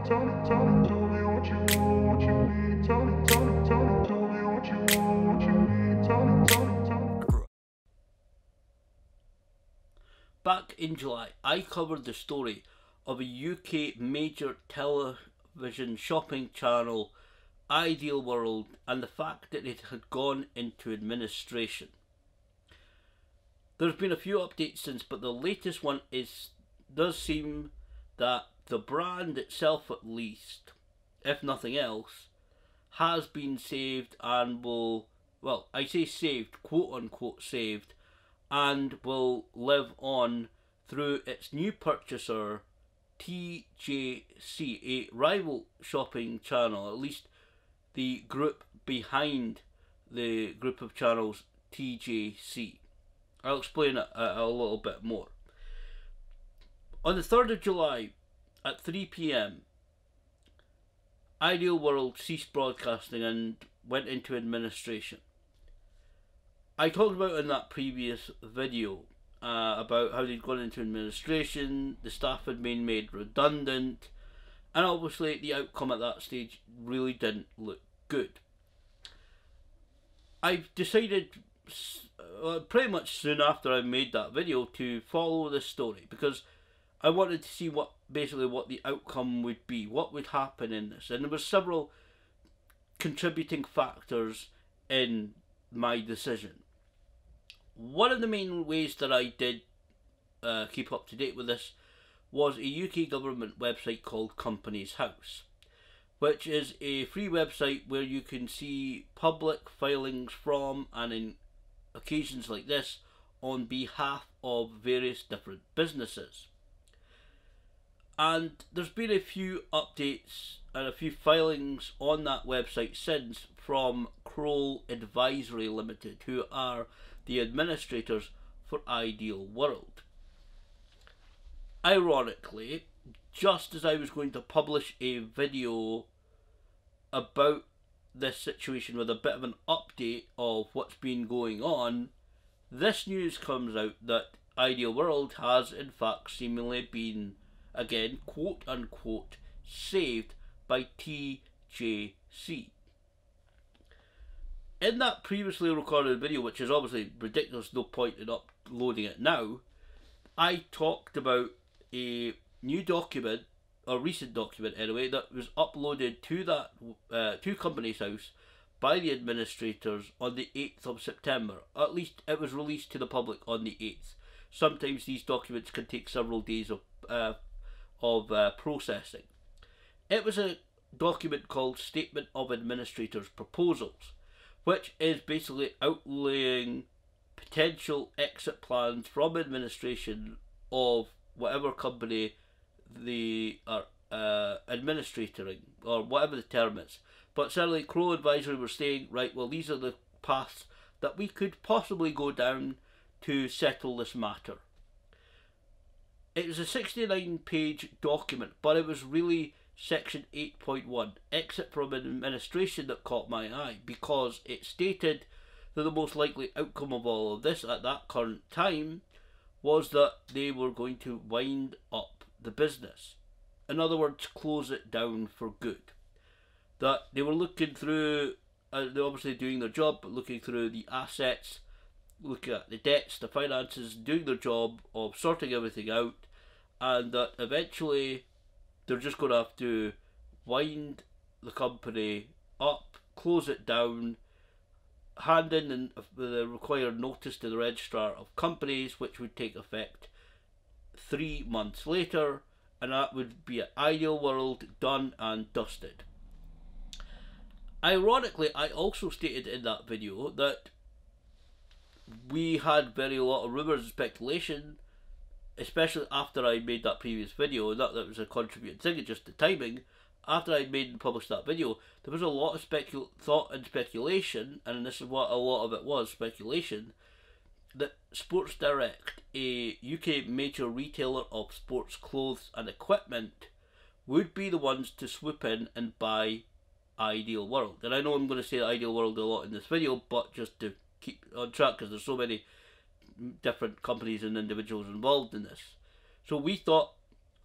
Back in July, I covered the story of a UK major television shopping channel, Ideal World, and the fact that it had gone into administration. There's been a few updates since, but the latest one does seem that the brand itself, at least, if nothing else, has been saved and will, well, I say saved, quote unquote saved, and will live on through its new purchaser, TJC, a rival shopping channel, at least the group behind the group of channels TJC. I'll explain it a little bit more. On the 3rd of July at 3 PM, Ideal World ceased broadcasting and went into administration. I talked about in that previous video about how they'd gone into administration, the staff had been made redundant, and obviously the outcome at that stage really didn't look good. I've decided pretty much soon after I made that video to follow this story because I wanted to see what the outcome would be, what would happen in this, and there were several contributing factors in my decision. One of the main ways that I did keep up to date with this was a UK government website called Companies House, which is a free website where you can see public filings from, and in occasions like this, on behalf of various different businesses. And there's been a few updates and a few filings on that website since from Kroll Advisory Limited, who are the administrators for Ideal World. Ironically, just as I was going to publish a video about this situation with a bit of an update of what's been going on, this news comes out that Ideal World has in fact seemingly been, again, quote unquote, saved by TJC. In that previously recorded video, which is obviously ridiculous, no point in uploading it now, I talked about a new document, a recent document anyway, that was uploaded to that to Companies House by the administrators on the 8th of September. At least it was released to the public on the 8th. Sometimes these documents can take several days of processing. It was a document called Statement of Administrators Proposals, which is basically outlaying potential exit plans from administration of whatever company they are administrating, or whatever the term is. But certainly Kroll Advisory were saying, right, well, these are the paths that we could possibly go down to settle this matter. It was a 69-page document, but it was really Section 8.1, Exit from Administration, that caught my eye, because it stated that the most likely outcome of all of this at that current time was that they were going to wind up the business. In other words, close it down for good. That they were looking through, they're obviously doing their job, but looking through the assets, looking at the debts, the finances, doing their job of sorting everything out, and that eventually they're just going to have to wind the company up, close it down, hand in the required notice to the Registrar of Companies, which would take effect 3 months later, and that would be an Ideal World done and dusted. Ironically, I also stated in that video that we had very lot of rumours and speculation, especially after I made that previous video. Not that it was a contributing thing, it's just the timing. After I made and published that video, there was a lot of thought and speculation, and this is what a lot of it was, speculation, that Sports Direct, a UK major retailer of sports clothes and equipment, would be the ones to swoop in and buy Ideal World. And I know I'm going to say Ideal World a lot in this video, but just to keep on track, because there's so many different companies and individuals involved in this. So we thought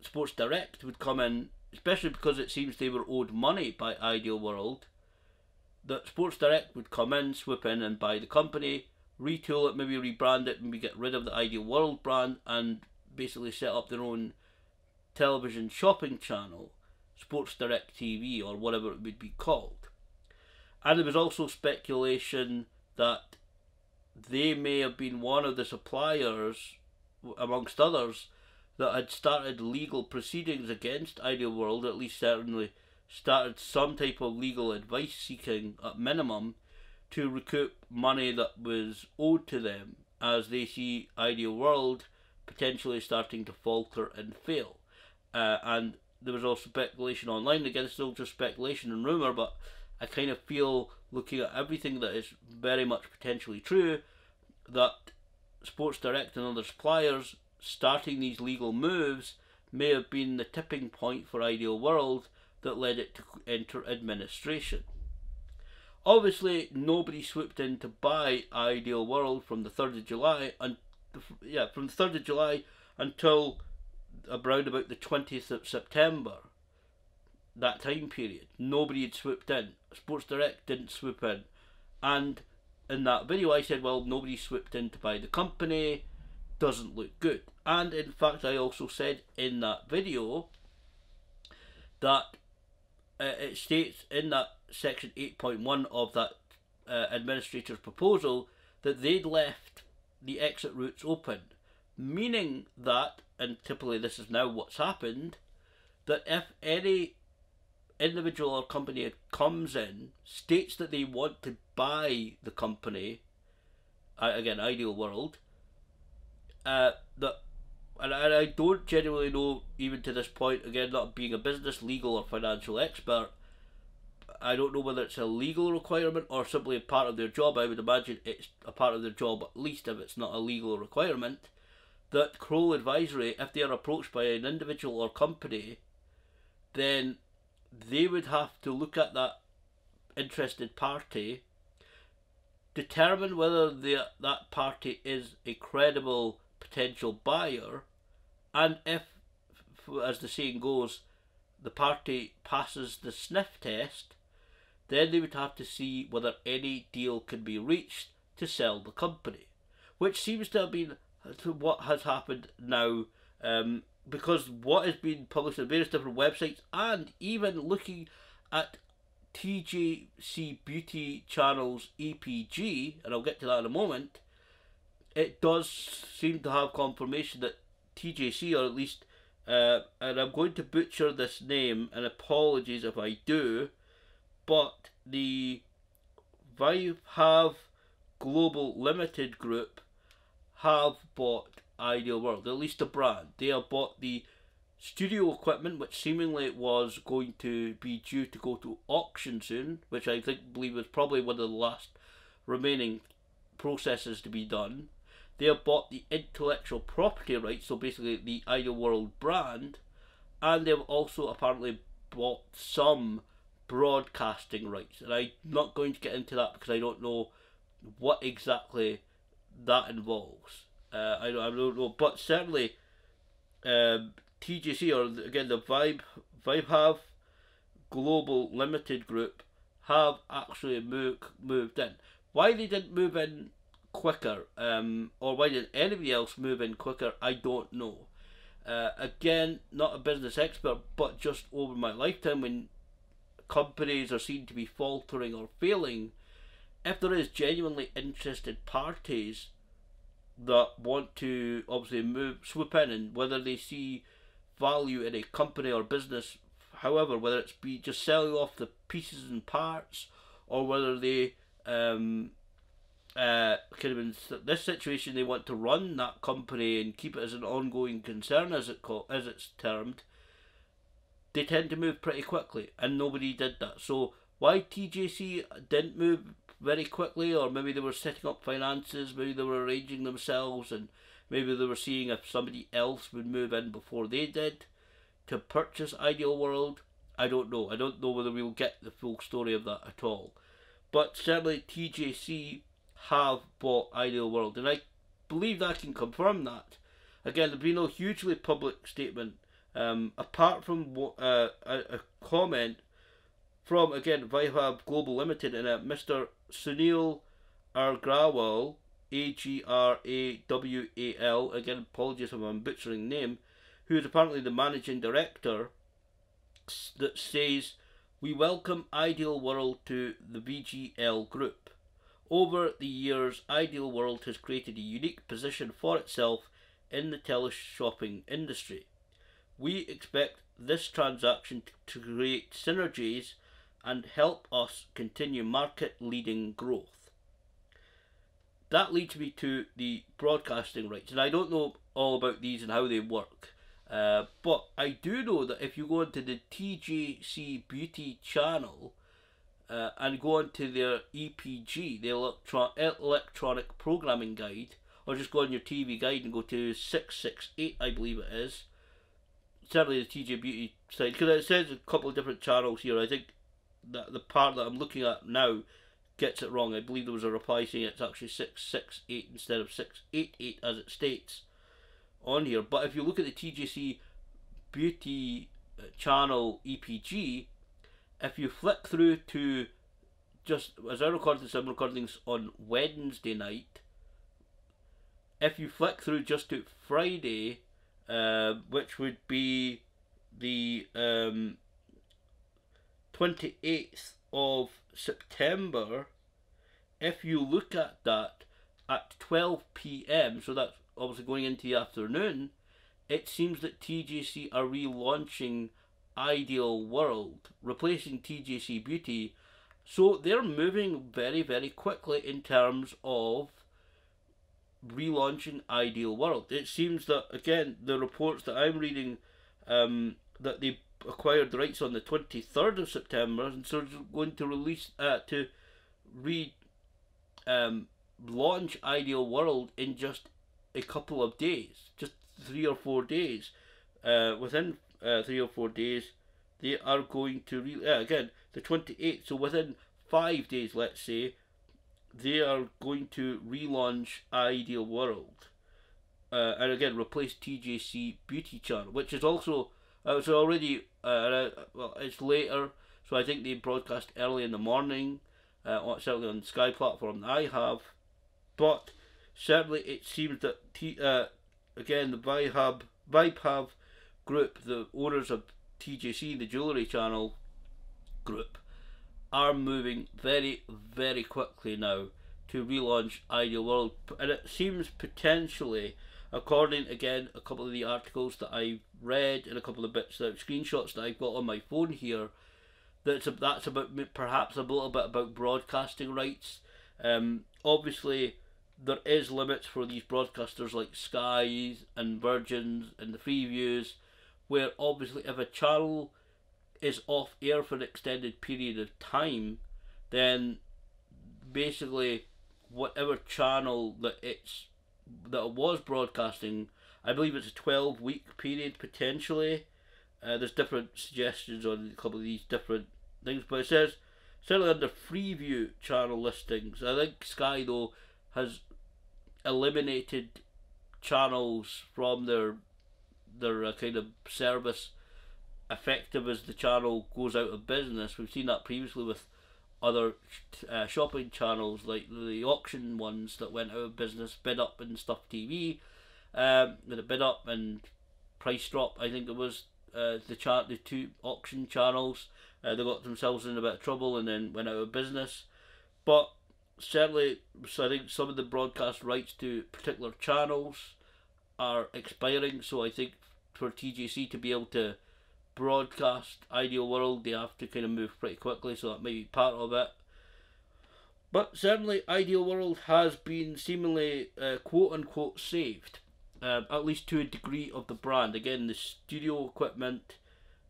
Sports Direct would come in especially because it seems they were owed money by Ideal World, that Sports Direct would come in, swoop in and buy the company, retool it, maybe rebrand it, maybe get rid of the Ideal World brand and basically set up their own television shopping channel, Sports Direct TV or whatever it would be called. And there was also speculation that they may have been one of the suppliers, amongst others, that had started legal proceedings against Ideal World, at least certainly started some type of legal advice seeking at minimum to recoup money that was owed to them, as they see Ideal World potentially starting to falter and fail. And there was also speculation online, again it's still just speculation and rumour, but I kind of feel, looking at everything that is very much potentially true, that Sports Direct and other suppliers starting these legal moves may have been the tipping point for Ideal World that led it to enter administration. Obviously, nobody swooped in to buy Ideal World from the 3rd of July, from the 3rd of July until around about the 20th of September. That time period, nobody had swooped in. Sports Direct didn't swoop in, and in that video I said, well, nobody swooped in to buy the company, doesn't look good. And in fact I also said in that video that it states in that section 8.1 of that administrator's proposal that they'd left the exit routes open, meaning that, and typically this is now what's happened, that if any individual or company comes in, states that they want to buy the company, again Ideal World, and I don't genuinely know, even to this point, again not being a business, legal or financial expert, I don't know whether it's a legal requirement or simply a part of their job. I would imagine it's a part of their job, at least if it's not a legal requirement, that Kroll Advisory, if they are approached by an individual or company, then they would have to look at that interested party, determine whether that party is a credible potential buyer, and if, as the saying goes, the party passes the sniff test, then they would have to see whether any deal can be reached to sell the company, which seems to have been what has happened now, because what has been published on various different websites, and even looking at TJC Beauty Channel's EPG, and I'll get to that in a moment, it does seem to have confirmation that TJC, or at least, and I'm going to butcher this name, and apologies if I do, but the Vaibhav Global Limited group have bought Ideal World, at least the brand. They have bought the studio equipment, which seemingly was going to be due to go to auction soon, which I believe was probably one of the last remaining processes to be done. They have bought the intellectual property rights, so basically the Ideal World brand, and they've also apparently bought some broadcasting rights. And I'm not going to get into that because I don't know what exactly that involves. I don't know, but certainly TJC, or again the Vaibhav Global Limited group, have actually moved in. Why they didn't move in quicker, or why didn't anybody else move in quicker, I don't know. Again, not a business expert, but just over my lifetime, when companies are seen to be faltering or failing, if there is genuinely interested parties that want to obviously swoop in, and whether they see value in a company or business, however, whether it's be just selling off the pieces and parts, or whether they kind of in this situation they want to run that company and keep it as an ongoing concern, as it's termed, they tend to move pretty quickly, and nobody did that. So why TJC didn't move very quickly, or maybe they were setting up finances, maybe they were arranging themselves, and maybe they were seeing if somebody else would move in before they did to purchase Ideal World, I don't know. I don't know whether we'll get the full story of that at all. But certainly TJC have bought Ideal World, and I believe that I can confirm that. Again, there's been no hugely public statement Apart from a comment from, again, Vaibhav Global Limited and Mr. Sunil Agrawal, Agrawal, again, apologies if I'm butchering name, who is apparently the managing director, that says, "We welcome Ideal World to the VGL Group. Over the years, Ideal World has created a unique position for itself in the teleshopping industry. We expect this transaction to create synergies and help us continue market-leading growth." That leads me to the broadcasting rights, and I don't know all about these and how they work. But I do know that if you go into the TJC Beauty channel and go into their EPG, the electronic programming guide, or just go on your TV guide and go to 668, I believe it is, certainly the TJ Beauty side, because it says a couple of different channels here. I think that the part that I'm looking at now gets it wrong. I believe there was a reply saying it's actually 668 instead of 688 as it states on here. But if you look at the TJC Beauty channel EPG, if you flick through to, just as I record this, I'm recording this on Wednesday night. If you flick through just to Friday, which would be the 28th of September, if you look at that at 12 p.m, so that's obviously going into the afternoon, it seems that TJC are relaunching Ideal World, replacing TJC Beauty. So they're moving very, very quickly in terms of relaunching Ideal World. It seems that, again, the reports that I'm reading, that they acquired the rights on the 23rd of September, and so they're going to release launch Ideal World in just a couple of days, just 3 or 4 days. Within 3 or 4 days, they are going to again, the 28th. So within 5 days, let's say, they are going to relaunch Ideal World, and again replace TJC Beauty channel, which is also it's already well, it's later, so I think they broadcast early in the morning, certainly on the Sky platform that I have. But certainly it seems that again, the Vaibhav Group, the owners of TJC, the jewellery channel group, are moving very, very quickly now to relaunch Ideal World. And it seems potentially, according, again, a couple of the articles that I've read and a couple of bits of screenshots that I've got on my phone here, that's about perhaps a little bit about broadcasting rights. Obviously, there is limits for these broadcasters like Sky and Virgins and the Freeviews, where obviously if a channel is off air for an extended period of time, then basically whatever channel that it was broadcasting, I believe it's a 12-week period potentially. There's different suggestions on a couple of these different things, but it says certainly under Freeview channel listings. I think Sky though has eliminated channels from their kind of service effective as the channel goes out of business. We've seen that previously with other shopping channels, like the auction ones that went out of business, Bid Up and Stuff TV. The Bid Up and Price Drop, I think it was the two auction channels. They got themselves in a bit of trouble and then went out of business. But certainly, so I think some of the broadcast rights to particular channels are expiring. So I think for TJC to be able to broadcast Ideal World, they have to kind of move pretty quickly, so that may be part of it. But certainly Ideal World has been seemingly quote unquote saved, at least to a degree of the brand. Again, the studio equipment,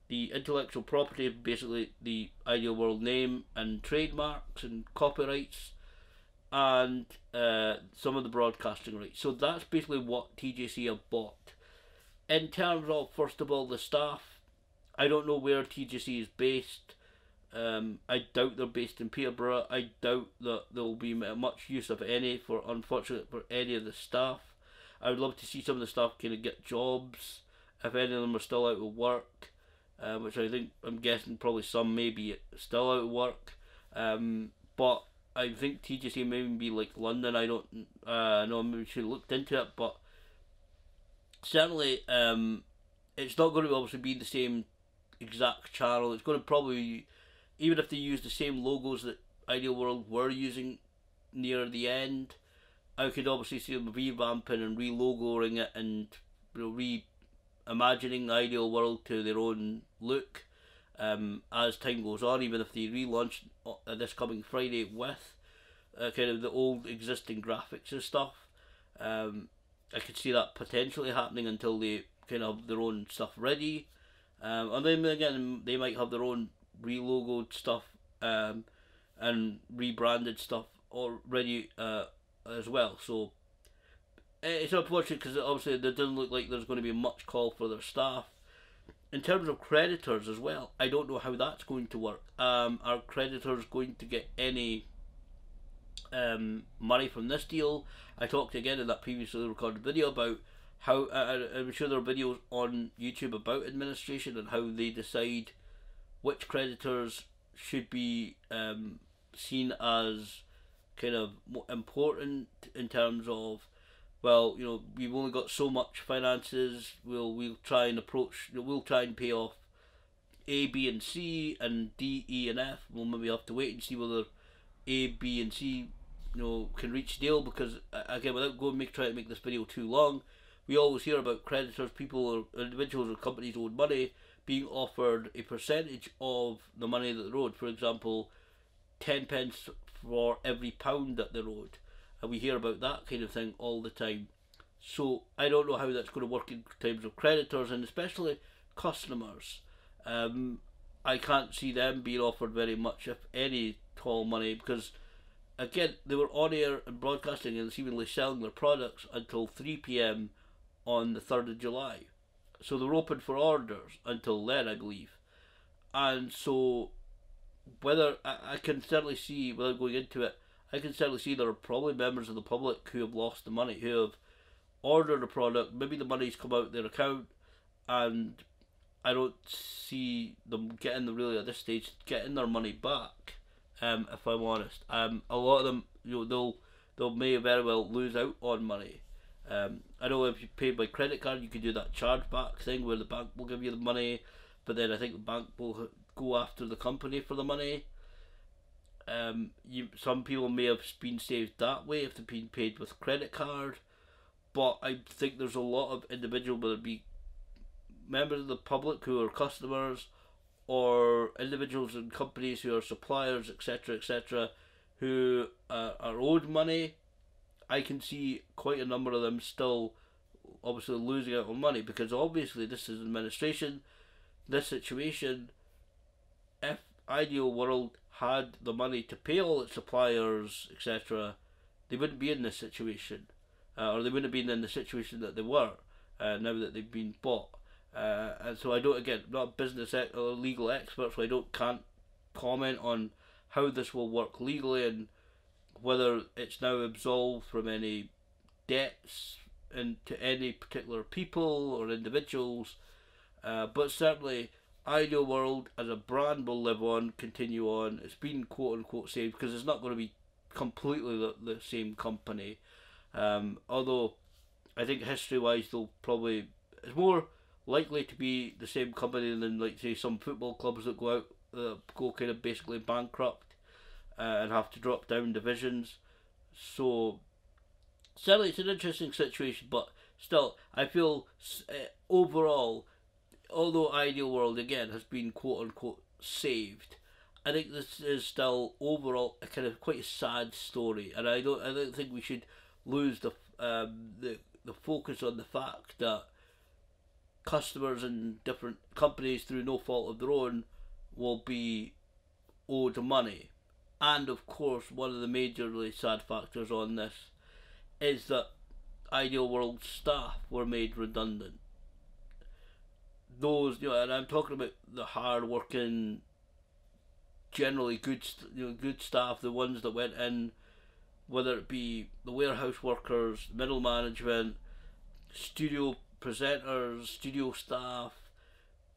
the intellectual property, basically the Ideal World name and trademarks and copyrights, and some of the broadcasting rights. So that's basically what TJC have bought. In terms of, first of all, the staff, I don't know where TJC is based. I doubt they're based in Peterborough. I doubt that there will be much use of any for any of the staff. I would love to see some of the staff kind of get jobs if any of them are still out of work, which I'm guessing probably some may be still out of work. But I think TGC may even be like London. I don't know. Maybe we should have looked into it, but certainly it's not going to obviously be the same exact channel. It's going to probably, even if they use the same logos that Ideal World were using near the end, I could obviously see them revamping and re-logoing it and reimagining Ideal World to their own look as time goes on, even if they relaunch this coming Friday with kind of the old existing graphics and stuff. I could see that potentially happening until they kind of have their own stuff ready. And then again, they might have their own re-logoed stuff and rebranded stuff already as well. So it's unfortunate because obviously it doesn't look like there's going to be much call for their staff. In terms of creditors as well, I don't know how that's going to work. Are creditors going to get any money from this deal? I talked again in that previously recorded video about how I'm sure there are videos on YouTube about administration and how they decide which creditors should be seen as kind of important in terms of, well, we've only got so much finances. We'll try and we'll try and pay off A, B, and C, and D, E, and F. We'll maybe have to wait and see whether A, B, and C, can reach deal. Because again, without trying to make this video too long, we always hear about creditors, people or individuals or companies owed money being offered a percentage of the money that they're owed. For example, 10 pence for every pound that they're owed. And we hear about that kind of thing all the time. So I don't know how that's going to work in terms of creditors and especially customers. I can't see them being offered very much, if any, tall money, because again, they were on air and broadcasting and seemingly selling their products until 3 p.m. on the 3rd of July. So they were open for orders until then, I believe. And so whether I can certainly see, without going into it, I can certainly see there are probably members of the public who have lost the money, who have ordered a product, maybe the money's come out their account, and I don't see them getting at this stage, getting their money back. If I'm honest, a lot of them, they'll may very well lose out on money. I know if you pay by credit card, you can do that chargeback thing where the bank will give you the money, but then I think the bank will go after the company for the money. Some people may have been saved that way if they've been paid with credit card, but I think there's a lot of individuals, whether it be members of the public who are customers or individuals in companies who are suppliers, etc., who are owed money. I can see quite a number of them still obviously losing out on money, because obviously this is administration, this situation. If Ideal World had the money to pay all its suppliers, etc., they wouldn't be in this situation, or they wouldn't have been in the situation that they were now that they've been bought. And so I don't, again, not a business or legal expert, so can't comment on how this will work legally and whether it's now absolved from any debts to any particular people or individuals. But certainly Ideal World as a brand will live on, continue on. It's been quote unquote saved because it's not going to be completely the same company. Although I think history wise it's more likely to be the same company than, like, say, some football clubs that go kind of basically bankrupt and have to drop down divisions. So certainly it's an interesting situation, but still I feel overall, although Ideal World again has been quote unquote saved, I think this is still overall a kind of quite a sad story, and I don't think we should lose the focus on the fact that customers and different companies, through no fault of their own, will be owed money. And of course, one of the majorly sad factors on this is that Ideal World staff were made redundant. Those, and I'm talking about the hard-working, generally good staff, the ones that went in, whether it be the warehouse workers, middle management, studio presenters, studio staff,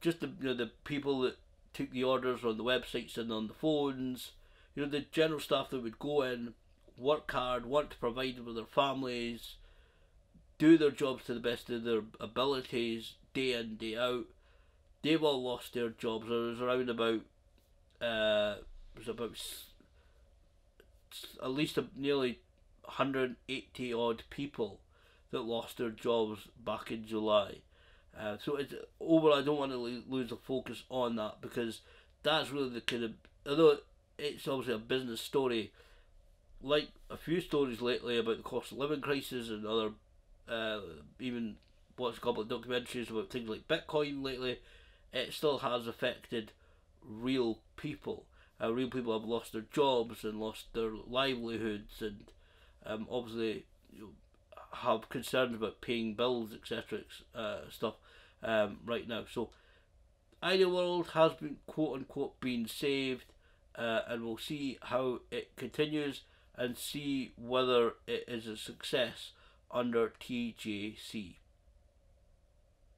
just the people that took the orders on the websites and on the phones, the general staff that would go in, work hard, want to provide for their families, do their jobs to the best of their abilities, day in, day out. They've all lost their jobs. There was around about, at least nearly 180 odd people that lost their jobs back in July. So it's overall, I don't want to lose the focus on that, because that's really the kind of, although it's obviously a business story, like a few stories lately about the cost of living crisis and other, even watched a couple of documentaries about things like Bitcoin lately, it still has affected real people. Real people have lost their jobs and lost their livelihoods, and obviously have concerns about paying bills, etc. Stuff right now. So Ideal World has been quote unquote been saved, and we'll see how it continues and see whether it is a success under TJC.